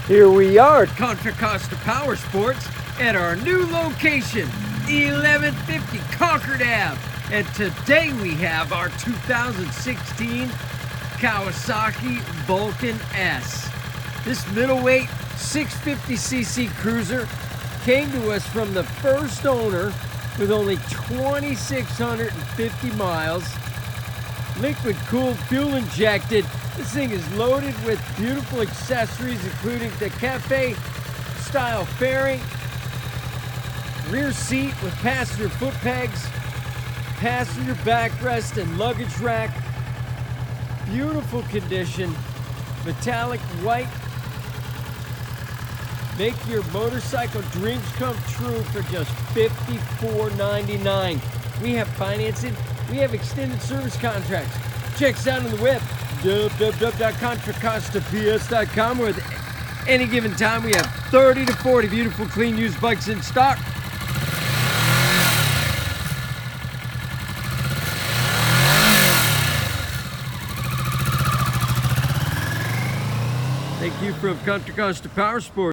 Here we are at Contra Costa Powersports at our new location, 1150 Concord Ave. And today we have our 2016 Kawasaki Vulcan S. This middleweight 650cc cruiser came to us from the first owner with only 2,650 miles. Liquid cooled, fuel injected. This thing is loaded with beautiful accessories, including the cafe style fairing, rear seat with passenger foot pegs, passenger backrest and luggage rack. Beautiful condition, metallic white. Make your motorcycle dreams come true for just $54.99. We have financing. We have extended service contracts. Check us out on the web, www.contracostaps.com, where at any given time we have 30 to 40 beautiful, clean, used bikes in stock. Thank you from Contra Costa Powersports.